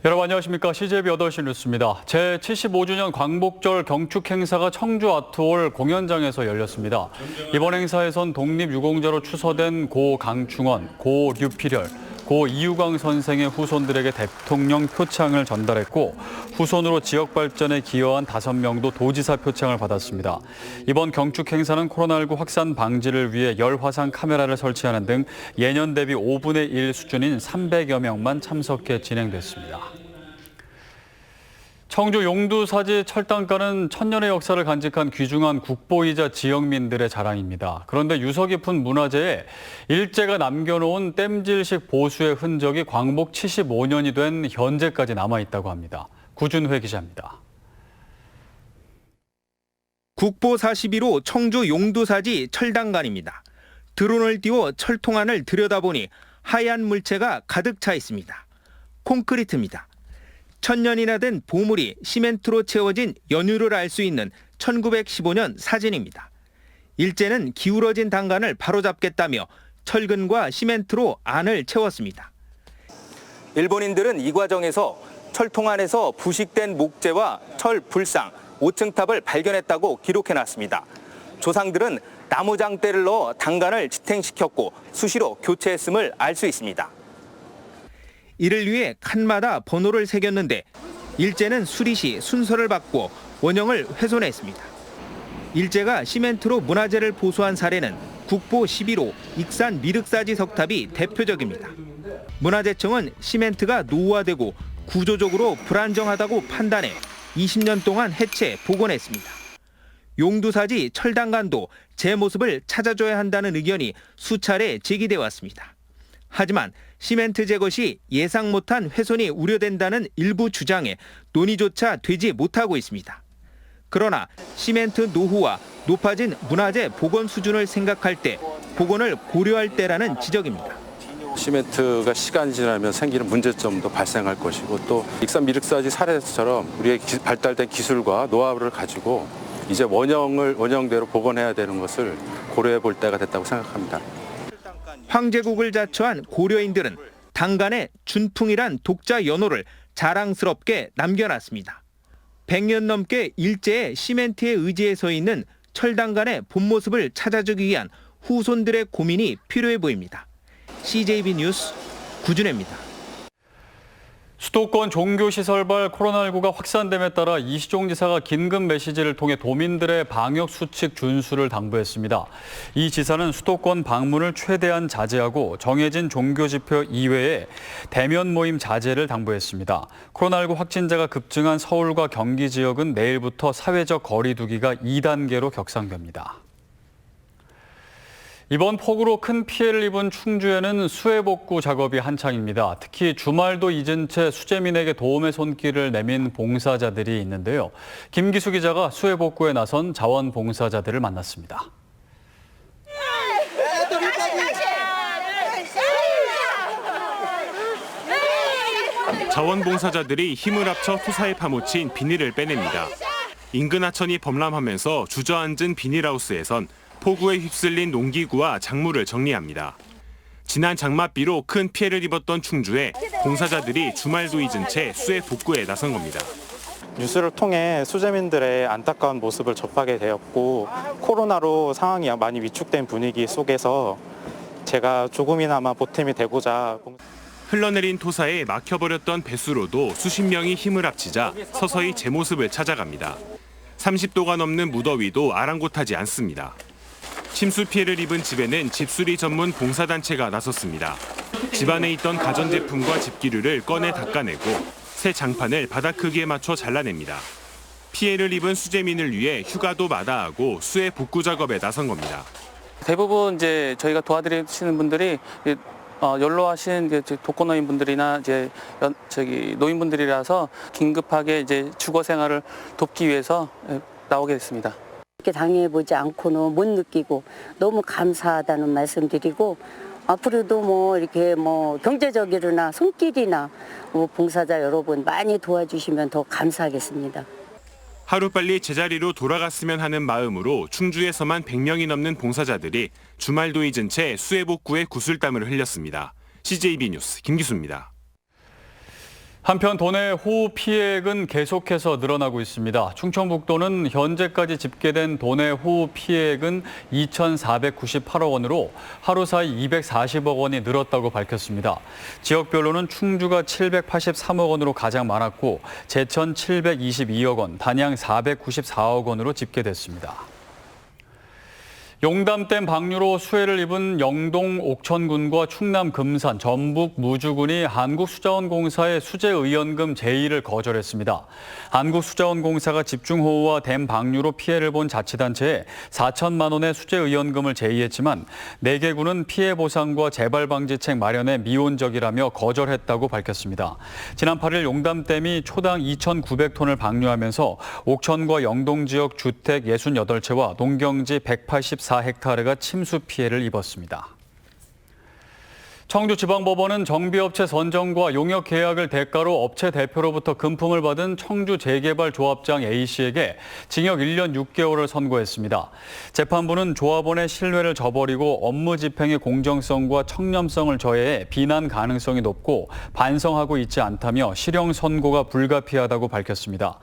여러분 안녕하십니까. CJB 8시 뉴스입니다. 제75주년 광복절 경축 행사가 청주 아트홀 공연장에서 열렸습니다. 이번 행사에선 독립유공자로 추서된 고 강충원, 고 류필열, 고 이유광 선생의 후손들에게 대통령 표창을 전달했고 후손으로 지역 발전에 기여한 5명도 도지사 표창을 받았습니다. 이번 경축 행사는 코로나19 확산 방지를 위해 열화상 카메라를 설치하는 등 예년 대비 5분의 1 수준인 300여 명만 참석해 진행됐습니다. 청주 용두사지 철당가는 천년의 역사를 간직한 귀중한 국보이자 지역민들의 자랑입니다. 그런데 유서 깊은 문화재에 일제가 남겨놓은 땜질식 보수의 흔적이 광복 75년이 된 현재까지 남아있다고 합니다. 구준회 기자입니다. 국보 41호 청주 용두사지 철당간입니다. 드론을 띄워 철통 안을 들여다보니 하얀 물체가 가득 차 있습니다. 콘크리트입니다. 1000년이나 된 보물이 시멘트로 채워진 연유를 알 수 있는 1915년 사진입니다. 일제는 기울어진 단간을 바로잡겠다며 철근과 시멘트로 안을 채웠습니다. 일본인들은 이 과정에서 철통 안에서 부식된 목재와 철 불상, 5층 탑을 발견했다고 기록해놨습니다. 조상들은 나무 장대를 넣어 단간을 지탱시켰고 수시로 교체했음을 알 수 있습니다. 이를 위해 칸마다 번호를 새겼는데 일제는 수리 시 순서를 바꾸어 원형을 훼손했습니다. 일제가 시멘트로 문화재를 보수한 사례는 국보 11호 익산 미륵사지 석탑이 대표적입니다. 문화재청은 시멘트가 노후화되고 구조적으로 불안정하다고 판단해 20년 동안 해체 복원했습니다. 용두사지 철당간도 제 모습을 찾아줘야 한다는 의견이 수차례 제기돼 왔습니다. 하지만 시멘트 제거 시 예상 못한 훼손이 우려된다는 일부 주장에 논의조차 되지 못하고 있습니다. 그러나 시멘트 노후와 높아진 문화재 복원 수준을 생각할 때 복원을 고려할 때라는 지적입니다. 시멘트가 시간이 지나면 생기는 문제점도 발생할 것이고 또 익산 미륵사지 사례처럼 우리의 발달된 기술과 노하우를 가지고 이제 원형대로 복원해야 되는 것을 고려해 볼 때가 됐다고 생각합니다. 황제국을 자처한 고려인들은 단간에 준풍이란 독자 연호를 자랑스럽게 남겨놨습니다. 100년 넘게 일제의 시멘트에 의지해 서 있는 철단간의 본 모습을 찾아주기 위한 후손들의 고민이 필요해 보입니다. CJB 뉴스 구준혜입니다. 수도권 종교시설발 코로나19가 확산됨에 따라 이시종 지사가 긴급 메시지를 통해 도민들의 방역수칙 준수를 당부했습니다. 이 지사는 수도권 방문을 최대한 자제하고 정해진 종교집회 이외에 대면 모임 자제를 당부했습니다. 코로나19 확진자가 급증한 서울과 경기 지역은 내일부터 사회적 거리 두기가 2단계로 격상됩니다. 이번 폭우로 큰 피해를 입은 충주에는 수해 복구 작업이 한창입니다. 특히 주말도 잊은 채 수재민에게 도움의 손길을 내민 봉사자들이 있는데요. 김기수 기자가 수해 복구에 나선 자원봉사자들을 만났습니다. 자원봉사자들이 힘을 합쳐 토사에 파묻힌 비닐을 빼냅니다. 인근 하천이 범람하면서 주저앉은 비닐하우스에선 폭우에 휩쓸린 농기구와 작물을 정리합니다. 지난 장맛비로 큰 피해를 입었던 충주에 봉사자들이 주말도 잊은 채 수해 복구에 나선 겁니다. 뉴스를 통해 수재민들의 안타까운 모습을 접하게 되었고 코로나로 상황이 많이 위축된 분위기 속에서 제가 조금이나마 보탬이 되고자 흘러내린 토사에 막혀버렸던 배수로도 수십 명이 힘을 합치자 서서히 제 모습을 찾아갑니다. 30도가 넘는 무더위도 아랑곳하지 않습니다. 침수 피해를 입은 집에는 집수리 전문 봉사단체가 나섰습니다. 집안에 있던 가전제품과 집기류를 꺼내 닦아내고 새 장판을 바닥 크기에 맞춰 잘라냅니다. 피해를 입은 수재민을 위해 휴가도 마다하고 수해 복구 작업에 나선 겁니다. 대부분 이제 저희가 도와드리시는 분들이 연로하신 독거노인 분들이나 노인분들이라서 긴급하게 이제 주거 생활을 돕기 위해서 나오게 됐습니다. 이렇게 당해보지 않고는 못 느끼고 너무 감사하다는 말씀드리고 앞으로도 이렇게 경제적으로나 손길이나 봉사자 여러분 많이 도와주시면 더 감사하겠습니다. 하루빨리 제자리로 돌아갔으면 하는 마음으로 충주에서만 100명이 넘는 봉사자들이 주말도 잊은 채 수해 복구에 구슬땀을 흘렸습니다. CJB 뉴스 김기수입니다. 한편 도내 호우 피해액은 계속해서 늘어나고 있습니다. 충청북도는 현재까지 집계된 도내 호우 피해액은 2,498억 원으로 하루 사이 240억 원이 늘었다고 밝혔습니다. 지역별로는 충주가 783억 원으로 가장 많았고 제천 722억 원, 단양 494억 원으로 집계됐습니다. 용담댐 방류로 수해를 입은 영동 옥천군과 충남 금산, 전북 무주군이 한국수자원공사의 수재의연금 제의를 거절했습니다. 한국수자원공사가 집중호우와 댐 방류로 피해를 본 자치단체에 4천만 원의 수재의연금을 제의했지만 4개군은 피해 보상과 재발 방지책 마련에 미온적이라며 거절했다고 밝혔습니다. 지난 8일 용담댐이 초당 2,900톤을 방류하면서 옥천과 영동 지역 주택 68채와 농경지 184헥타르가 침수 피해를 입었습니다. 청주지방법원은 정비업체 선정과 용역 계약을 대가로 업체 대표로부터 금품을 받은 청주재개발조합장 A씨에게 징역 1년 6개월을 선고했습니다. 재판부는 조합원의 신뢰를 저버리고 업무 집행의 공정성과 청렴성을 저해해 비난 가능성이 높고 반성하고 있지 않다며 실형 선고가 불가피하다고 밝혔습니다.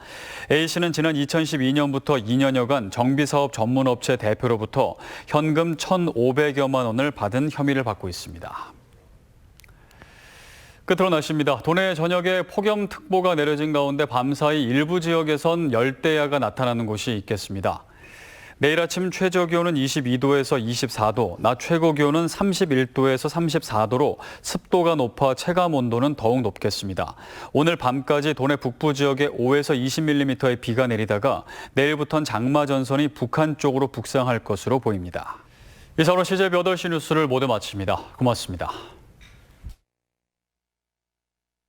A씨는 지난 2012년부터 2년여간 정비사업 전문업체 대표로부터 현금 1,500여만 원을 받은 혐의를 받고 있습니다. 끝으로 날씨입니다. 도내 저녁에 폭염특보가 내려진 가운데 밤사이 일부 지역에선 열대야가 나타나는 곳이 있겠습니다. 내일 아침 최저기온은 22도에서 24도, 낮 최고기온은 31도에서 34도로 습도가 높아 체감온도는 더욱 높겠습니다. 오늘 밤까지 도내 북부 지역에 5에서 20mm의 비가 내리다가 내일부터는 장마 전선이 북한 쪽으로 북상할 것으로 보입니다. 이상으로 CJB 8시 뉴스를 모두 마칩니다. 고맙습니다.